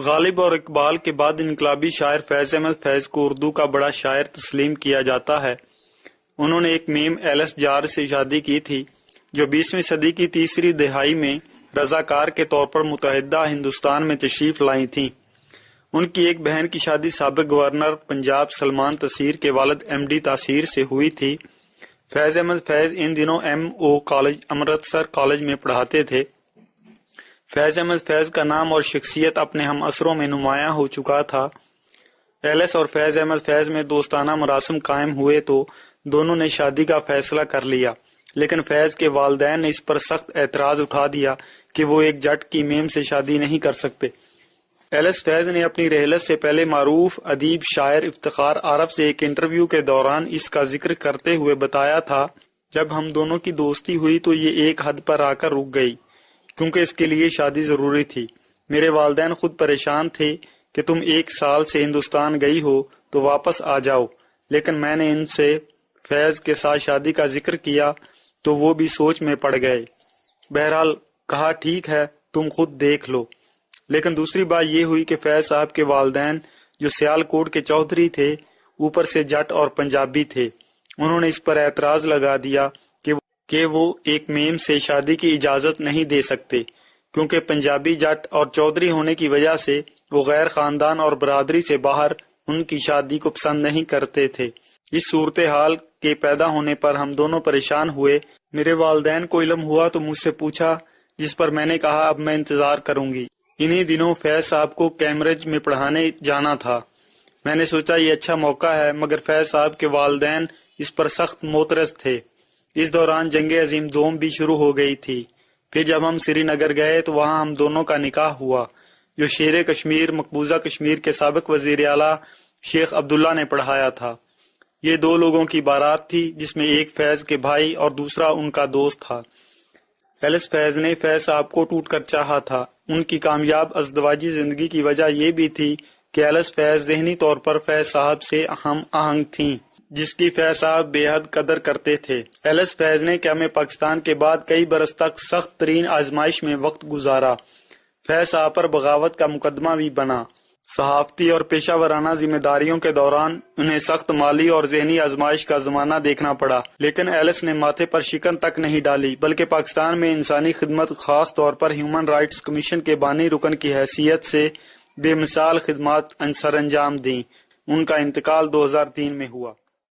غالب اور اقبال کے بعد انقلابی شاعر فیض احمد فیض کو اردو کا بڑا شاعر تسلیم کیا جاتا ہے۔ انہوں نے ایک میم ایلس جار سے شادی کی تھی جو 20ویں صدی کی تیسری دہائی میں رضاکار کے طور پر متحدہ ہندوستان میں تشریف لائی تھیں۔ ان کی ایک بہن کی شادی سابق گورنر پنجاب سلمان تاثیر کے والد ایم ڈی تاثیر سے ہوئی تھی۔ فیض احمد فیض ان دنوں M O college Amritsar college میں پڑھاتے تھے۔ فیض احمد فیض کا نام اور شخصیت اپنے ہم عصروں میں نمایاں ہو چکا تھا۔ ایلس اور فیض احمد فیض میں دوستانہ مراسم قائم ہوئے تو دونوں نے شادی کا فیصلہ کر لیا، لیکن فیض کے والدین نے اس پر سخت اعتراض اٹھا دیا کہ وہ ایک جٹ کی میم سے شادی نہیں کر سکتے۔ ایلس فیض نے اپنی رحلت سے پہلے معروف ادیب شاعر افتخار عارف سے ایک انٹرویو کے دوران اس کا ذکر کرتے ہوئے بتایا تھا، جب ہم دونوں کی دوستی ہوئی تو یہ ایک حد پر آ کر رک گئی کیونکہ اس کے لیے شادی ضروری تھی۔ میرے والدین خود پریشان تھے کہ تم 1 سال سے ہندوستان گئی ہو تو واپس آ جاؤ، لیکن میں نے ان سے فیض کے ساتھ شادی کا ذکر کیا تو وہ بھی سوچ میں پڑ گئے۔ بہرحال کہا ٹھیک ہے تم خود دیکھ لو۔ لیکن دوسری بات یہ ہوئی کہ فیض صاحب کے والدین جو سیال کوٹ کے چودھری تھے اوپر سے جٹ اور پنجابی تھے، انہوں نے اس پر اعتراض لگا دیا کہ وہ ایک میم سے شادی کی اجازت نہیں دے سکتے کیونکہ پنجابی جٹ اور چودھری ہونے کی وجہ سے وہ غیر خاندان اور برادری سے باہر ان کی شادی کو پسند نہیں کرتے تھے۔ اس صورتحال کے پیدا ہونے پر ہم دونوں پریشان ہوئے۔ میرے والدین کو علم ہوا تو مجھ سے پوچھا، جس پر میں نے کہا اب میں انتظار کروں گی۔ انہی دنوں فیض صاحب کو کیمبرج میں پڑھانے جانا تھا۔ میں نے سوچا یہ اچھا موقع ہے، مگر فیض صاحب کے والدین اس پر سخت معترض تھے۔ اس دوران جنگ عظیم دوم بھی شروع ہو گئی تھی۔ پھر جب ہم سری نگر گئے تو وہاں ہم دونوں کا نکاح ہوا، جو شیر کشمیر مقبوضہ کشمیر کے سابق وزیر اعلیٰ شیخ عبداللہ نے پڑھایا تھا۔ یہ 2 لوگوں کی بارات تھی، جس میں ایک فیض کے بھائی اور دوسرا ان کا دوست تھا۔ ایلس فیض نے فیض صاحب کو ٹوٹ کر چاہا تھا۔ ان کی کامیاب ازدواجی زندگی کی وجہ یہ بھی تھی کہ ایلس فیض ذہنی طور پر فیض صاحب سے ہم آہنگ تھیں، جس کی فیض صاحب بے حد قدر کرتے تھے۔ ایلس فیض نے قیام پاکستان کے بعد کئی برس تک سخت ترین آزمائش میں وقت گزارا۔ فیض صاحب پر بغاوت کا مقدمہ بھی بنا۔ صحافتی اور پیشہ ورانہ ذمہ داریوں کے دوران انہیں سخت مالی اور ذہنی آزمائش کا زمانہ دیکھنا پڑا، لیکن ایلس نے ماتھے پر شکن تک نہیں ڈالی، بلکہ پاکستان میں انسانی خدمت، خاص طور پر ہیومن رائٹس کمیشن کے بانی رکن کی حیثیت سے بے مثال خدمات سر انجام دیں۔ ان کا انتقال 2003 میں ہوا۔